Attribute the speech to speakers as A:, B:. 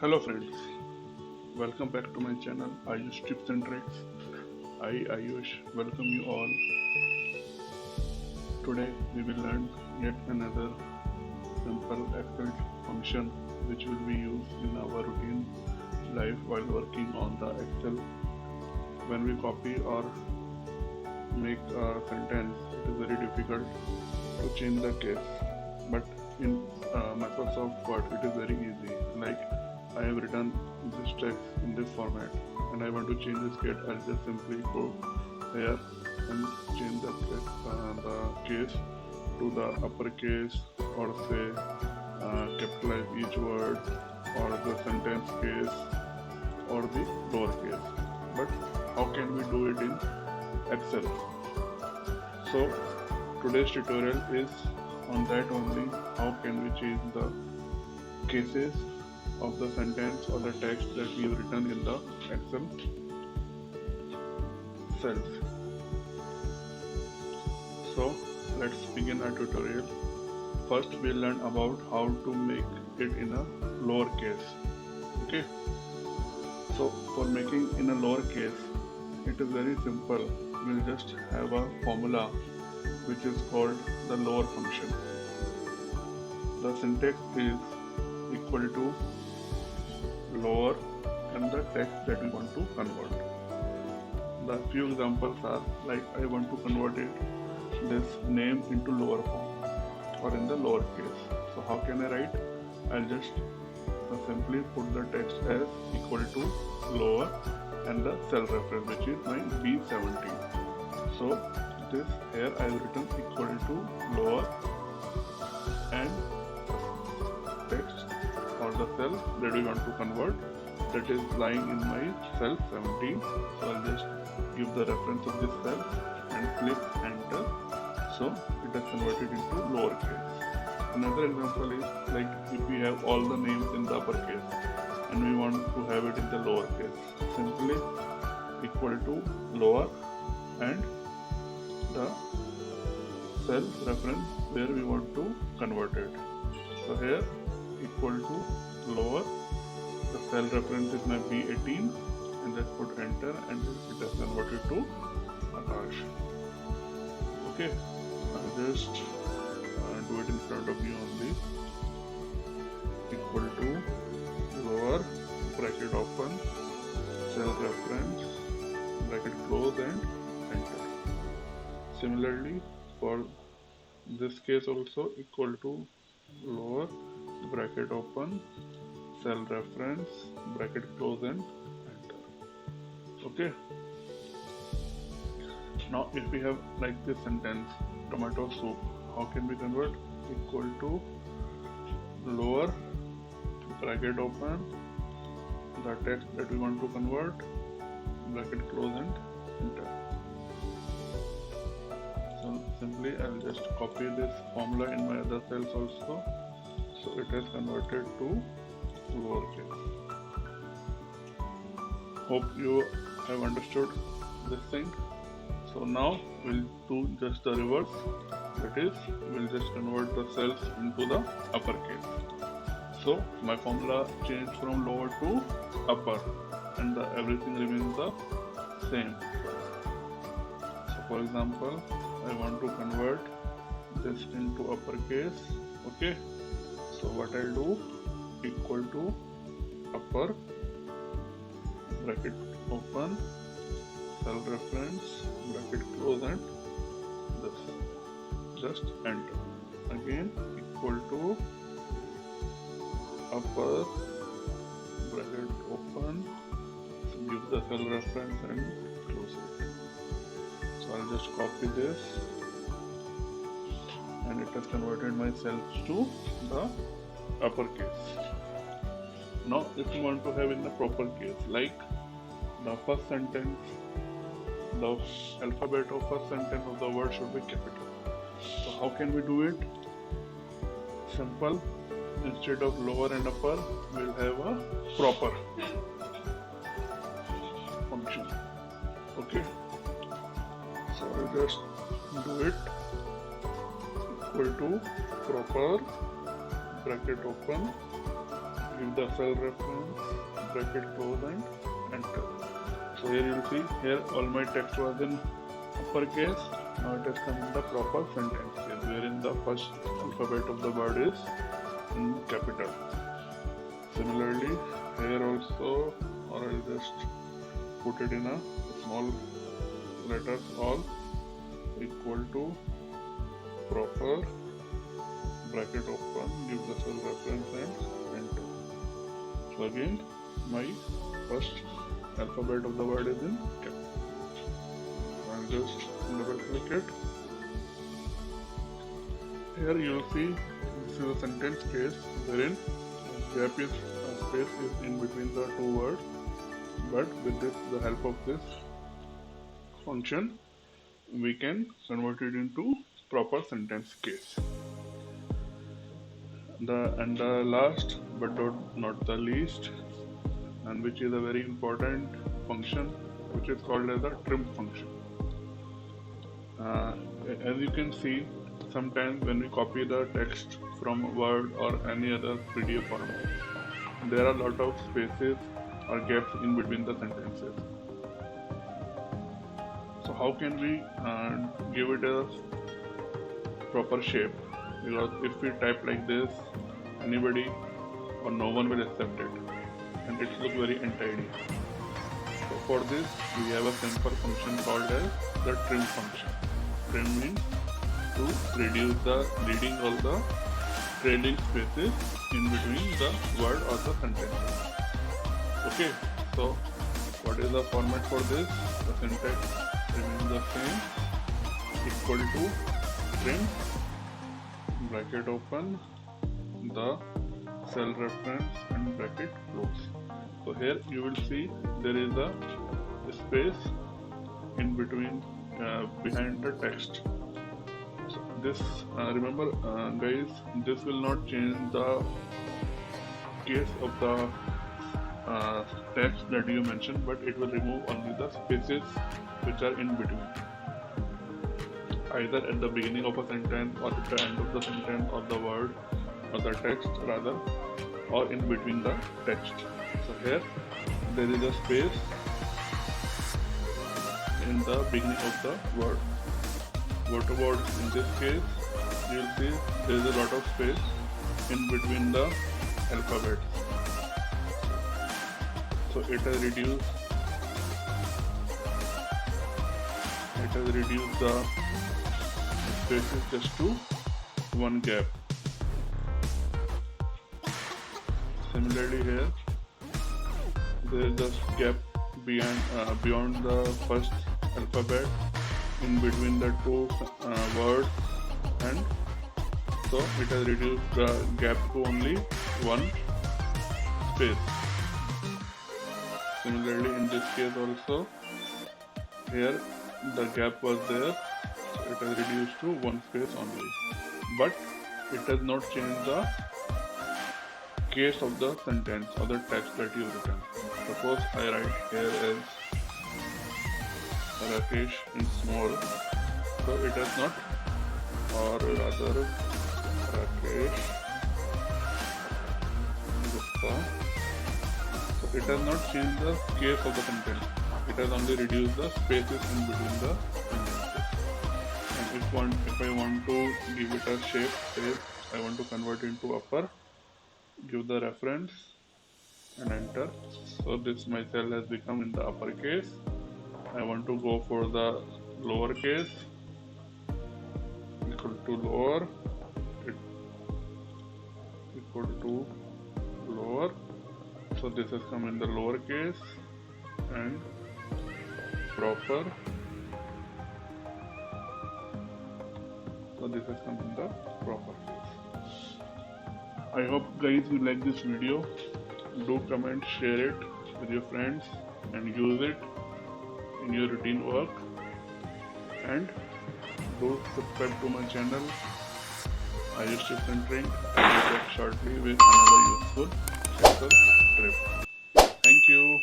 A: Hello friends, welcome back to my channel Ayush Tips and Tricks. I Ayush welcome you all. Today we will learn yet another simple Excel function which will be used in our routine life while working on the Excel. When we copy or make a sentence, it is very difficult to change the case, but in Microsoft Word it is very easy. Like I have written this text in this format and I want to change this case, I'll just simply go here and change the case to the uppercase, or say capitalize each word, or the sentence case, or the lowercase. But how can we do it in Excel? So today's tutorial is on that only. How can we change the cases of the sentence or the text that we have written in the Excel cells. So let's begin our tutorial. First we'll learn about how to make it in a lowercase. Okay. So for making in a lowercase, it is very simple. We'll just have a formula which is called the lower function. The syntax is equal to lower and the text that we want to convert. The few examples are like I want to convert this name into lower form or in the lower case. So how can I write? I'll just simply put the text as equal to lower and the cell reference, which is my B17. So this here I have written equal to lower and text or the cell that we want to convert, that is lying in my cell 17. So I'll just give the reference of this cell and click enter. So it is converted into lowercase. Another example is like if we have all the names in the uppercase and we want to have it in the lowercase, simply equal to lower and the cell reference where we want to convert it. So here equal to lower, the cell reference is my B18, and just put enter and it is converted to Akash. Okay, I'll just do it in front of you only. Equal to lower, bracket open, cell reference, bracket close and enter. Similarly for this case also, equal to lower, bracket open, cell reference, bracket close and enter. Okay. Now if we have like this sentence, tomato soup, how can we convert? Equal to lower, bracket open, the text that we want to convert, bracket close and enter. So simply I'll just copy this formula in my other cells also. So it is converted to lowercase. Hope you have understood this thing. So now we'll do just the reverse. That is, we'll just convert the cells into the uppercase. So my formula changed from lower to upper and everything remains the same. So for example, I want to convert this into uppercase. Okay. So what I'll do, equal to upper, bracket open, cell reference, bracket close and this. Just enter. Again equal to upper, bracket open, give the cell reference and close it. So I'll just copy this and it has converted my cells to the uppercase. Now if you want to have in the proper case, like the first sentence, the alphabet of first sentence of the word should be capital. So how can we do it? Simple. Instead of lower and upper, we'll have a proper function. Okay. So I'll just do it. Equal to proper, bracket open, give the cell reference, bracket close and enter. So here you will see, here all my text was in uppercase, now it has come in the proper sentence case, wherein the first alphabet of the word is in capital. Similarly, here also, or I'll just put it in a small letters, all equal to proper, bracket open, give the cell reference and enter. So again, my first alphabet of the word is in capital. I'll just double click it. Here you will see, this is a sentence case wherein gap is space is in between the two words, but with the help of this function we can convert it into proper sentence case. The last but not the least, and which is a very important function, which is called as a trim function. As you can see, sometimes when we copy the text from Word or any other PDF format, there are a lot of spaces or gaps in between the sentences. So how can we give it a proper shape? Because if we type like this, anybody or no one will accept it and it looks very untidy. So for this we have a simple function called as the trim function. Trim means to reduce the leading all the trailing spaces in between the word or the sentences. Okay, so what is the format for this? The syntax remains the same, equal to trim, bracket open, the cell reference and bracket close. So here you will see there is a space in between behind the text. So this remember guys, this will not change the case of the text that you mentioned, but it will remove only the spaces which are in between, either at the beginning of a sentence or at the end of the sentence or the word or the text rather, or in between the text. So here there is a space in the beginning of the word. What about in this case? You will see there is a lot of space in between the alphabets. So it has reduced the spaces just to one gap. Similarly here, there is just gap beyond the first alphabet in between the two words, and so it has reduced the gap to only one space. Similarly in this case also, here the gap was there, so it has reduced to one space only, but it does not change the case of the sentence or the text that you written. Suppose I write here as Rakesh in small, so it does not, or rather Rakesh Gupta, so it does not change the case of the sentence, it has only reduced the spaces in between the sentences. And if I want to give it a shape, say I want to convert it into upper, give the reference and enter. So this my cell has become in the uppercase. I want to go for the lowercase, equal to lower, equal to lower. So this has come in the lowercase and proper. So this has come in the proper case. I hope guys you like this video. Do comment, share it with your friends and use it in your routine work, and do subscribe to my channel. I use tips and tricks. I will be back shortly with another useful tip. Thank you.